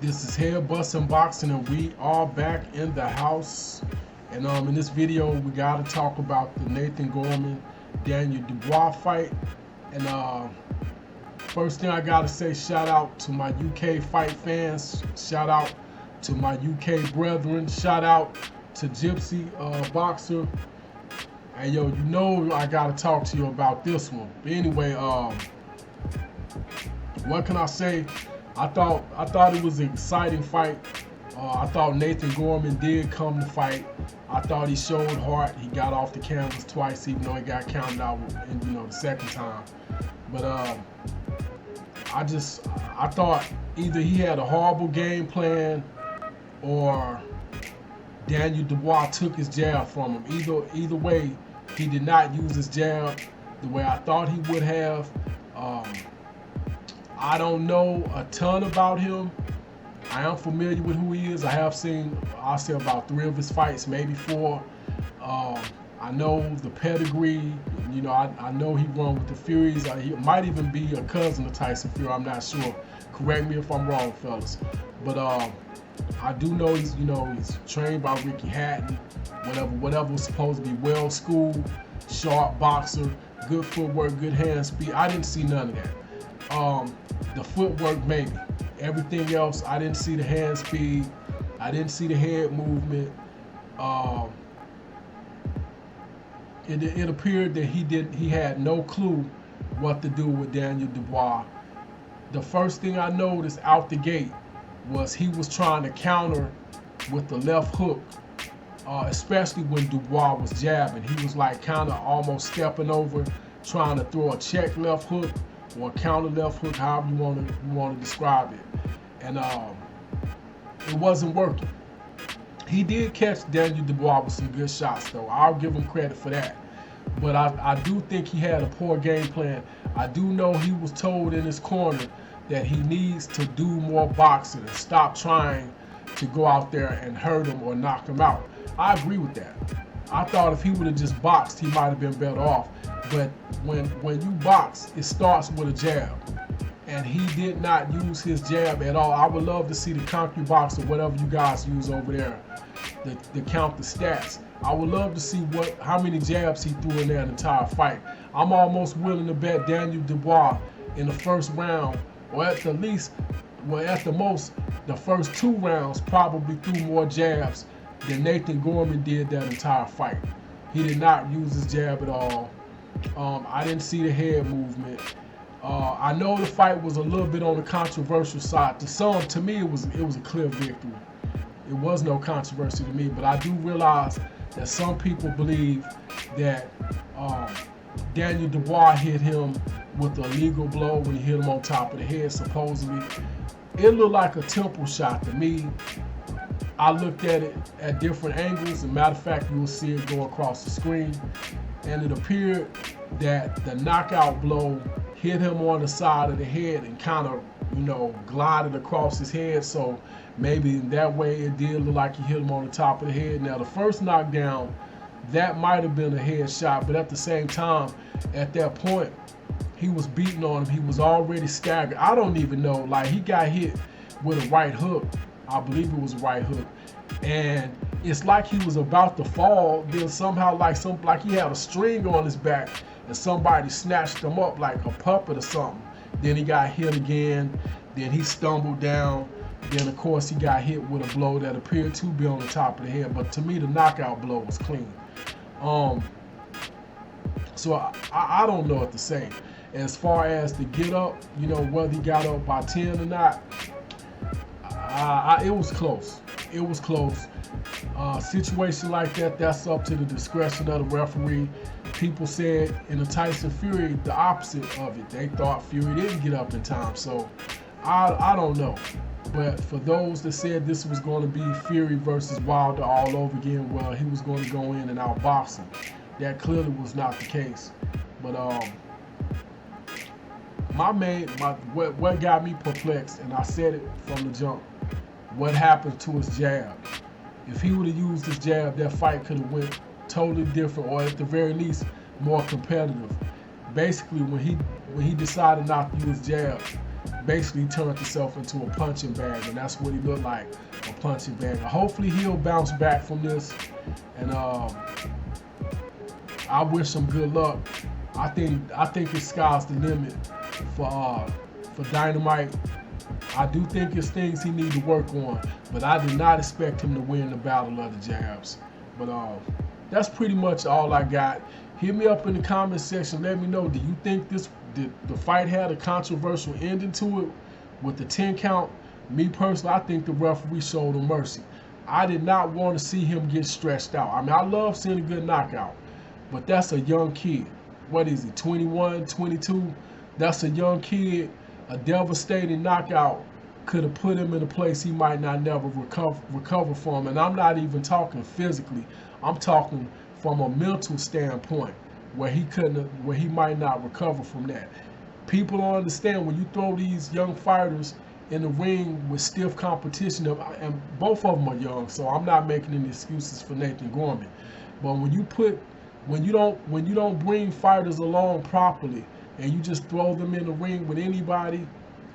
This is Head Bustin' Boxing, and we are back in the house. And in this video, we got to talk about the Nathan Gorman, Daniel Dubois fight. And first thing I got to say, shout out to my UK fight fans. Shout out to my UK brethren. Shout out to Gypsy Boxer. And yo, you know I got to talk to you about this one. But anyway, what can I say? I thought it was an exciting fight. I thought Nathan Gorman did come to fight. I thought he showed heart. He got off the canvas twice, even though he got counted out in, the second time. But I thought either he had a horrible game plan or Daniel Dubois took his jab from him. Either way, he did not use his jab the way I thought he would have. I don't know a ton about him. I am familiar with who he is. I have seen, I'll say about 3 of his fights, maybe 4. I know the pedigree. I know he won with the Furies. He might even be a cousin of Tyson Fury. I'm not sure. Correct me if I'm wrong, fellas. But I do know he's trained by Ricky Hatton. Whatever was supposed to be well-schooled, sharp boxer, good footwork, good hand speed. I didn't see none of that. The footwork maybe. Everything else, I didn't see the hand speed. I didn't see the head movement. It appeared that he had no clue what to do with Daniel Dubois. The first thing I noticed out the gate was he was trying to counter with the left hook, especially when Dubois was jabbing. He was like kind of almost stepping over, trying to throw a check left hook or a counter left hook, however you want to describe it. And it wasn't working. He did catch Daniel Dubois with some good shots, though. I'll give him credit for that. But I do think he had a poor game plan. I do know he was told in his corner that he needs to do more boxing and stop trying to go out there and hurt him or knock him out. I agree with that. I thought if he would have just boxed, he might have been better off. But when you box, it starts with a jab. And he did not use his jab at all. I would love to see the ConcuBox or whatever you guys use over there to count the stats. I would love to see how many jabs he threw in that entire fight. I'm almost willing to bet Daniel Dubois in the first round, or at the most, the first 2 rounds probably threw more jabs than Nathan Gorman did that entire fight. He did not use his jab at all. I didn't see the head movement. I know the fight was a little bit on the controversial side. To me, it was a clear victory. It was no controversy to me, but I do realize that some people believe that Daniel Dubois hit him with a legal blow when he hit him on top of the head, supposedly. It looked like a temple shot to me. I looked at it at different angles. As a matter of fact, you'll see it go across the screen. And it appeared that the knockout blow hit him on the side of the head and kind of, glided across his head. So maybe in that way it did look like he hit him on the top of the head. Now the first knockdown, that might have been a headshot, but at the same time, at that point, he was beating on him. He was already staggered. I don't even know. Like, he got hit with a right hook. I believe it was a right hook. And it's like he was about to fall. Then somehow, like he had a string on his back, and somebody snatched him up like a puppet or something. Then he got hit again. Then he stumbled down. Then, of course, he got hit with a blow that appeared to be on the top of the head. But to me, the knockout blow was clean. So I don't know what to say. As far as the get up, whether he got up by 10 or not, it was close. It was close. Situation like that, that's up to the discretion of the referee. People said in the Tyson Fury the opposite of it. They thought Fury didn't get up in time. So I don't know. But for those that said this was going to be Fury versus Wilder all over again, well, he was going to go in and outbox him. That clearly was not the case. But what got me perplexed, and I said it from the jump, what happened to his jab? If he would have used his jab, that fight could have went totally different, or at the very least, more competitive. Basically, when he decided not to use jab, basically turned himself into a punching bag, and that's what he looked like, a punching bag. Hopefully he'll bounce back from this, and I wish him good luck. I think the sky's the limit for Dynamite. I do think it's things he needs to work on, but I did not expect him to win the battle of the jabs. But that's pretty much all I got. Hit me up in the comment section. Let me know, do you think the fight had a controversial ending to it with the 10 count? Me personally, I think the referee showed him mercy. I did not want to see him get stretched out. I mean, I love seeing a good knockout, but that's a young kid. What is he, 21, 22? That's a young kid. A devastating knockout could have put him in a place he might not never recover from. And I'm not even talking physically. I'm talking from a mental standpoint where he might not recover from that. People don't understand when you throw these young fighters in the ring with stiff competition, and both of them are young, so I'm not making any excuses for Nathan Gorman. But when you don't bring fighters along properly, and you just throw them in the ring with anybody,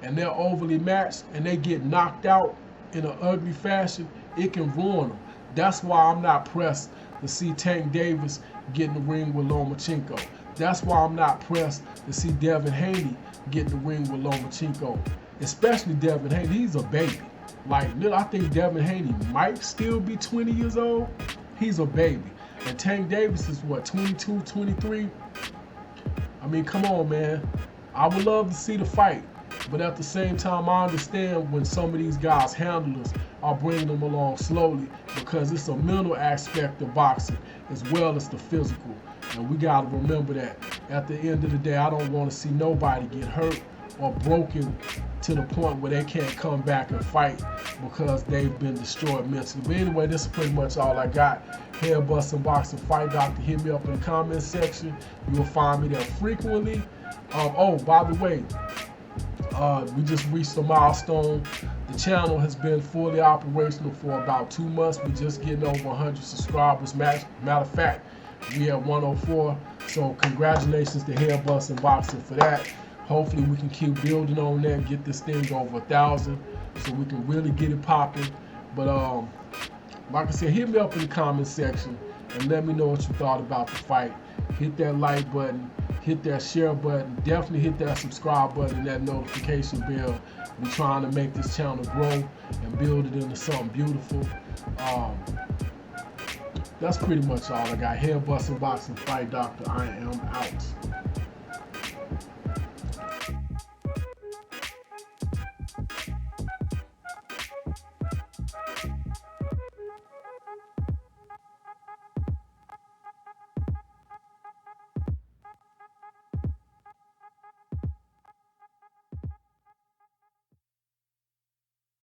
and they're overly matched, and they get knocked out in an ugly fashion, it can ruin them. That's why I'm not pressed to see Tank Davis get in the ring with Lomachenko. That's why I'm not pressed to see Devin Haney get in the ring with Lomachenko. Especially Devin Haney, he's a baby. Like, I think Devin Haney might still be 20 years old. He's a baby. And Tank Davis is what, 22, 23? I mean, come on, man. I would love to see the fight, but at the same time, I understand when some of these guys, handlers, are bringing them along slowly because it's a mental aspect of boxing as well as the physical. And we got to remember that at the end of the day, I don't want to see nobody get hurt or broken to the point where they can't come back and fight because they've been destroyed mentally. But anyway, this is pretty much all I got. Head Busting Boxing Fight Doctor. Hit me up in the comment section. You will find me there frequently. Oh, by the way, we just reached a milestone. The channel has been fully operational for about 2 months. We're just getting over 100 subscribers. Matter of fact, we at 104. So congratulations to Head Busting Boxing for that. Hopefully we can keep building on that and get this thing over 1,000 so we can really get it popping. But like I said, hit me up in the comment section and let me know what you thought about the fight. Hit that like button, hit that share button, definitely hit that subscribe button and that notification bell. We're trying to make this channel grow and build it into something beautiful. That's pretty much all I got. Head Busting Boxing Fight Doctor. I am out.